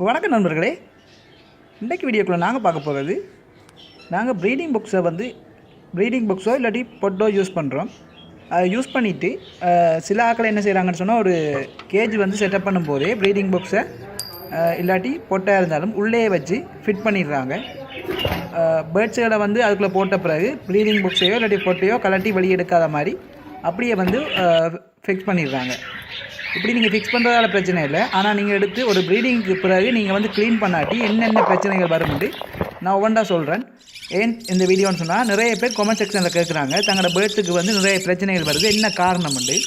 வணக்கம் நண்பர்களே. இன்றைக்கு வீடியோக்குள்ளே நாங்கள் பார்க்க போகிறது, நாங்கள் ப்ரீடிங் பாக்ஸோ இல்லாட்டி பொட்டோ யூஸ் பண்ணுறோம். அதை யூஸ் பண்ணிவிட்டு சில ஆட்கள் என்ன செய்கிறாங்கன்னு சொன்னால், ஒரு கேஜ் வந்து செட்டப் பண்ணும்போதே ப்ரீடிங் பாக்ஸை இல்லாட்டி பொட்டாக இருந்தாலும் உள்ளே வச்சு ஃபிட் பண்ணிடுறாங்க. பேர்ட்ஸுகளை வந்து அதுக்குள்ளே போட்ட பிறகு ப்ரீடிங் பாக்ஸையோ இல்லாட்டி பொட்டையோ கலட்டி வெளியெடுக்காத மாதிரி அப்படியே வந்து ஃபிக்ஸ் பண்ணிடுறாங்க. இப்படி நீங்கள் ஃபிக்ஸ் பண்ணுறதால பிரச்சனை இல்லை. ஆனால் நீங்கள் எடுத்து ஒரு ப்ரீடிங்க்கு பிறகு நீங்கள் வந்து க்ளீன் பண்ணாட்டி என்னென்ன பிரச்சனைகள் வரும்னு நான் ஒவ்வொன்றா சொல்கிறேன். ஏன் இந்த வீடியோன்னு சொன்னால், நிறைய பேர் கமெண்ட் செக்ஷனில் கேட்குறாங்க, தங்களோட பேர்ட்ஸுக்கு வந்து நிறைய பிரச்சனைகள் வருது, என்ன காரணம் உண்டு,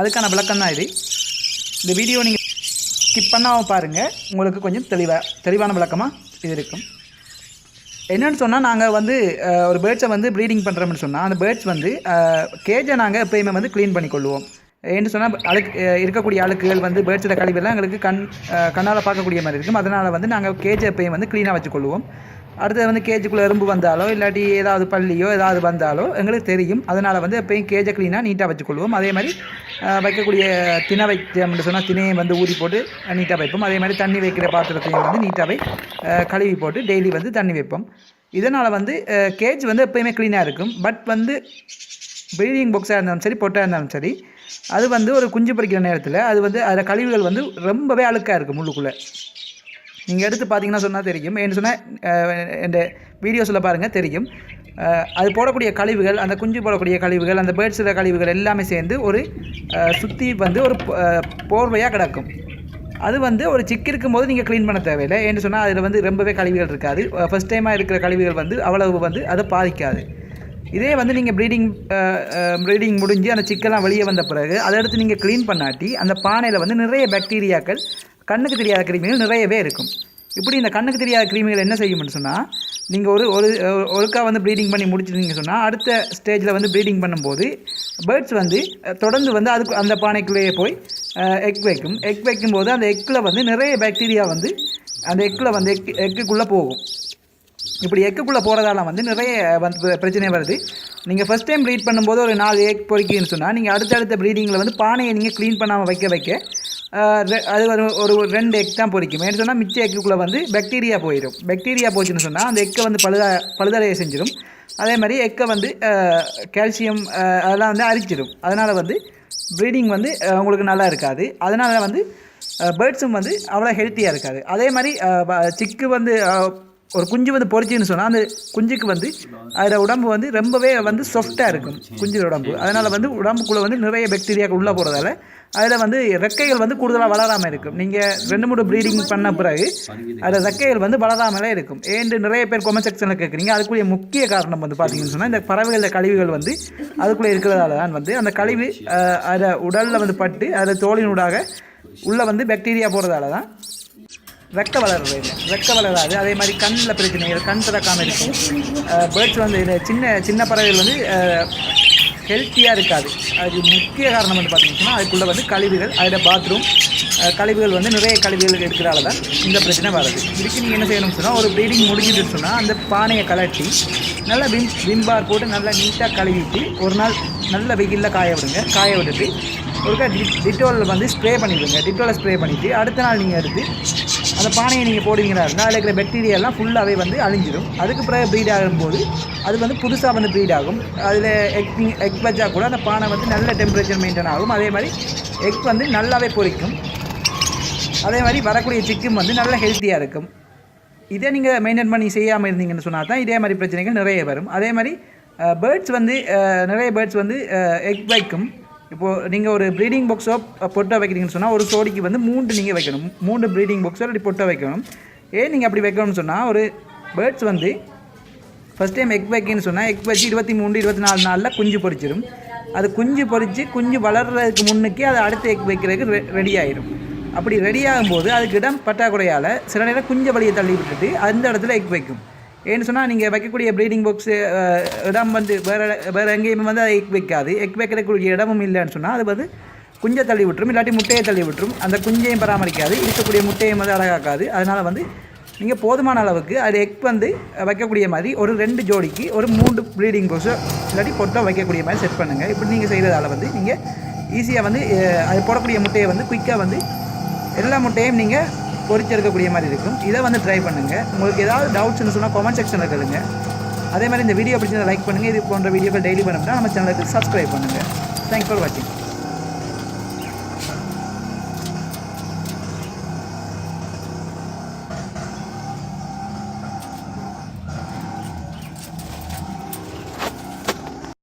அதுக்கான விளக்கம் தான் இது. இந்த வீடியோ நீங்கள் ஸ்கிப் பண்ணாமல் பாருங்கள், உங்களுக்கு கொஞ்சம் தெளிவான விளக்கமாக இது இருக்கும். என்னென்னு சொன்னால், நாங்கள் வந்து ஒரு பேர்ட்ஸை வந்து ப்ரீடிங் பண்ணுறோம்னு சொன்னால், அந்த பேர்ட்ஸ் வந்து கேஜை நாங்கள் எப்போயுமே வந்து க்ளீன் பண்ணிக்கொள்வோம். ஏன்னு சொன்னால், இருக்கக்கூடிய அழுக்குகள் வந்து பேர்ட்ஸோட கழிவெல்லாம் எங்களுக்கு கண்ணால் பார்க்கக்கூடிய மாதிரி இருக்கும். அதனால் வந்து நாங்கள் கேஜை எப்பயும் வந்து க்ளீனாக வச்சுக்கொள்வோம். அடுத்தது வந்து கேஜுக்குள்ளே எறும்பு வந்தாலோ இல்லாட்டி ஏதாவது பள்ளியோ ஏதாவது வந்தாலோ எங்களுக்கு தெரியும். அதனால் வந்து எப்பயும் கேஜை க்ளீனாக நீட்டாக வச்சுக்கொள்வோம். அதே மாதிரி வைக்கக்கூடிய திணை வைச்சோம்னு சொன்னால் திணையை வந்து ஊதி போட்டு நீட்டாக வைப்போம். அதே மாதிரி தண்ணி வைக்கிற பாத்திரத்தையும் வந்து நீட்டாகவே கழுவி போட்டு டெய்லி வந்து தண்ணி வைப்போம். இதனால் வந்து கேஜ் வந்து எப்போயுமே க்ளீனாக இருக்கும். பட் வந்து ப்ரீடிங் பாக்ஸாக இருந்தாலும் சரி பொட்டாக இருந்தாலும் சரி, அது வந்து ஒரு குஞ்சு பறிக்கிற நேரத்தில் அது வந்து அதில் கழிவுகள் வந்து ரொம்பவே அழுக்காக இருக்கும். உள்ளுக்குள்ளே நீங்கள் எடுத்து பார்த்தீங்கன்னா சொன்னால் தெரியும். ஏன்னு சொன்னால், இந்த வீடியோஸில் பாருங்கள் தெரியும். அது போடக்கூடிய கழிவுகள், அந்த குஞ்சு போடக்கூடிய கழிவுகள், அந்த பேர்ட்ஸோட கழிவுகள் எல்லாமே சேர்ந்து ஒரு சுற்றி வந்து ஒரு போர்வையாக கிடக்கும். அது வந்து ஒரு சிக்கு இருக்கும்போது நீங்கள் க்ளீன் பண்ண தேவையில்லை. ஏன்னு சொன்னால், அதில் வந்து ரொம்பவே கழிவுகள் இருக்காது. ஃபஸ்ட் டைமாக இருக்கிற கழிவுகள் வந்து அவ்வளவு வந்து அதை பாதிக்காது. இதே வந்து நீங்கள் ப்ரீடிங் முடிஞ்சு அந்த சிக்கெல்லாம் வெளியே வந்த பிறகு அதை எடுத்து நீங்கள் க்ளீன் பண்ணாட்டி அந்த பானையில் வந்து நிறைய பாக்டீரியாக்கள், கண்ணுக்கு தெரியாத கிருமிகள் நிறையவே இருக்கும். இப்படி இந்த கண்ணுக்கு தெரியாத கிருமிகள் என்ன செய்யும்னு சொன்னால், நீங்கள் ஒருக்கா வந்து ப்ரீடிங் பண்ணி முடிச்சிட்டீங்க சொன்னால், அடுத்த ஸ்டேஜில் வந்து ப்ரீடிங் பண்ணும்போது பேர்ட்ஸ் வந்து தொடர்ந்து வந்து அதுக்கு அந்த பானைக்குள்ளேயே போய் எக் வைக்கும்போது அந்த எக்கில் வந்து நிறைய பாக்டீரியா வந்து அந்த எக்கில் வந்து எக்குள்ளே போகும். இப்படி எக்குள்ளே போகிறதால வந்து நிறைய வந்து பிரச்சனை வருது. நீங்கள் ஃபஸ்ட் டைம் ப்ரீட் பண்ணும்போது ஒரு 4 எக் பொறிக்கின்னு சொன்னால், நீங்கள் அடுத்தடுத்த ப்ரீடிங்கில் வந்து பானையை நீங்கள் க்ளீன் பண்ணாமல் வைக்க அது ஒரு 2 எக் தான் பொறிக்கும். ஏன்னு சொன்னால், மிச்ச எக்குள்ளே வந்து பாக்டீரியா போயிடும். பாக்டீரியா போச்சுன்னு சொன்னால் அந்த எக்கை வந்து பழுதடைய செஞ்சிடும். அதே மாதிரி எக்கை வந்து கால்சியம் அதெல்லாம் வந்து அரிச்சிடும். அதனால் வந்து ப்ரீடிங் வந்து உங்களுக்கு நல்லா இருக்காது. அதனால் வந்து பேர்ட்ஸும் வந்து அவ்வளோ ஹெல்த்தியாக இருக்காது. அதே மாதிரி சிக்கு வந்து ஒரு குஞ்சு வந்து பொறிச்சின்னு சொன்னால், அந்த குஞ்சுக்கு வந்து அதில் உடம்பு வந்து ரொம்பவே வந்து சாஃப்டாக இருக்கும் குஞ்சு உடம்பு. அதனால் வந்து உடம்புக்குள்ளே வந்து நிறைய பாக்டீரியாவுக்கு உள்ளே போகிறதால அதில் வந்து ரெக்கைகள் வந்து கூடுதலாக வளராமல் இருக்கும். நீங்கள் 2-3 ப்ரீடிங் பண்ண பிறகு அதில் ரெக்கைகள் வந்து வளராமலே இருக்கும். ஏன்னு நிறைய பேர் கமெண்ட் செக்ஷனில் கேட்குறீங்க. அதுக்குரிய முக்கிய காரணம் வந்து பார்த்தீங்கன்னு சொன்னால், இந்த பறவைகள கழிவுகள் வந்து அதுக்குள்ளே இருக்கிறதால தான் வந்து அந்த கழிவு அதை உடலில் வந்து பட்டு அதில் தோலினூடாக உள்ளே வந்து பாக்டீரியா போகிறதால தான் ரெக்கை வளராது. அதே மாதிரி கண்ணில் பிரச்சனைகள், கண் திறக்காமல் இருக்கும். பேர்ட்ஸ் வந்து சின்ன பறவைகள் வந்து ஹெல்த்தியாக இருக்காது. அது முக்கிய காரணம் வந்து பார்த்தீங்கன்னா, அதுக்குள்ளே வந்து கழிவுகள், அதில் பாத்ரூம் கழிவுகள் வந்து நிறைய கழிவுகள் இருக்கிறதால தான் இந்த பிரச்சனை வருது. இதுக்கு நீங்கள் என்ன செய்யணும்னு சொன்னால், ஒரு ப்ரீடிங் முடிஞ்சிட்டு சொன்னால் அந்த பானையை கலட்டி நல்லா விம்பார் போட்டு நல்லா நீட்டாக கழுவிட்டு ஒரு நாள் நல்ல வெயிலில் காய விட்டுட்டு ஒருக்கா டிட்டோலில் வந்து ஸ்ப்ரே பண்ணிவிடுங்க. டிட்டோலை ஸ்ப்ரே பண்ணிவிட்டு அடுத்த நாள் நீங்கள் எடுத்து அந்த பானையை நீங்கள் போடுவீங்களா இருந்தால் அதில் இருக்கிற பாக்டீரியாலாம் ஃபுல்லாகவே வந்து அழிஞ்சிடும். அதுக்கு பிறகு ப்ரீட் ஆகும்போது அது வந்து புதுசாக வந்து ப்ரீட் ஆகும். அதில் எக் வச்சா கூட அந்த பானை வந்து நல்ல டெம்பரேச்சர் மெயின்டைன் ஆகும். அதே மாதிரி எக் வந்து நல்லாவே பொரிக்கும். அதே மாதிரி வரக்கூடிய சிக்கும் வந்து நல்ல ஹெல்த்தியாக இருக்கும். இதை நீங்கள் மெயின்டைன் பண்ணி செய்யாமல் இருந்தீங்கன்னு சொன்னால் தான் இதே மாதிரி பிரச்சனைகள் நிறைய வரும். அதே மாதிரி பேர்ட்ஸ் வந்து நிறைய பேர்ட்ஸ் வந்து எக் வைக்கும். இப்போது நீங்கள் ஒரு ப்ரீடிங் பாக்ஸோ பொட்டோ வைக்கிறீங்கன்னு சொன்னால், ஒரு சோடிக்கு வந்து 3 நீங்கள் வைக்கணும். 3 ப்ரீடிங் பாக்ஸோ அப்படி பொட்டோ வைக்கணும். ஏன் நீங்கள் அப்படி வைக்கணும்னு சொன்னால், ஒரு பேர்ட்ஸ் வந்து ஃபஸ்ட் டைம் எக் வைக்கணும்னு சொன்னால், எக் வச்சு 23-24 நாளில் குஞ்சு பொரிச்சிடும். அது குஞ்சு பொரித்து குஞ்சு வளர்கிறதுக்கு முன்னுக்கே அது அடுத்த எக் வைக்கிறதுக்கு ரெடி ஆகிடும். அப்படி ரெடி ஆகும்போது அதுக்கு இடம் பற்றாக்குறையால் சில நேரம் குஞ்சை வழியை தள்ளி விட்டுட்டு அந்த இடத்துல எக் வைக்கும். ஏன்னு சொன்னால், நீங்கள் வைக்கக்கூடிய ப்ரீடிங் பாக்ஸு இடம் வந்து வேறு எங்கேயுமே வந்து அது எக் வைக்காது. எக் வைக்கிறதுக்குரிய இடமும் இல்லைன்னு சொன்னால் அது வந்து குஞ்சை தள்ளி விட்டுரும், இல்லாட்டி முட்டையை தள்ளி விட்டுரும். அந்த குஞ்சையும் பராமரிக்காது, இருக்கக்கூடிய முட்டையும் வந்து அழகாக்காது. அதனால் வந்து நீங்கள் போதுமான அளவுக்கு அது எக் வந்து வைக்கக்கூடிய மாதிரி ஒரு 2 ஜோடிக்கு ஒரு 3 ப்ரீடிங் பாக்ஸோ இல்லாட்டி பொட்டோ வைக்கக்கூடிய மாதிரி செட் பண்ணுங்கள். இப்படி நீங்கள் செய்கிறதால வந்து நீங்கள் ஈஸியாக வந்து அது போடக்கூடிய முட்டையை வந்து குயிக்காக வந்து எல்லா முட்டையும் நீங்கள் பொறிச்சு எடுக்கக்கூடிய மாதிரி இருக்கும். இதை வந்து ட்ரை பண்ணுங்கள். உங்களுக்கு ஏதாவது டவுட்ஸ்னு சொன்னால் கமெண்ட் செக்ஷனில் கேளுங்க. அதே மாதிரி இந்த வீடியோ பிடிச்சதை லைக் பண்ணுங்கள். இது போன்ற வீடியோக்கள் டெய்லி பண்ணணும்னா நம்ம சேனலுக்கு சப்ஸ்கிரைப் பண்ணுங்கள். தேங்க்ஸ் ஃபார் வாட்சிங்.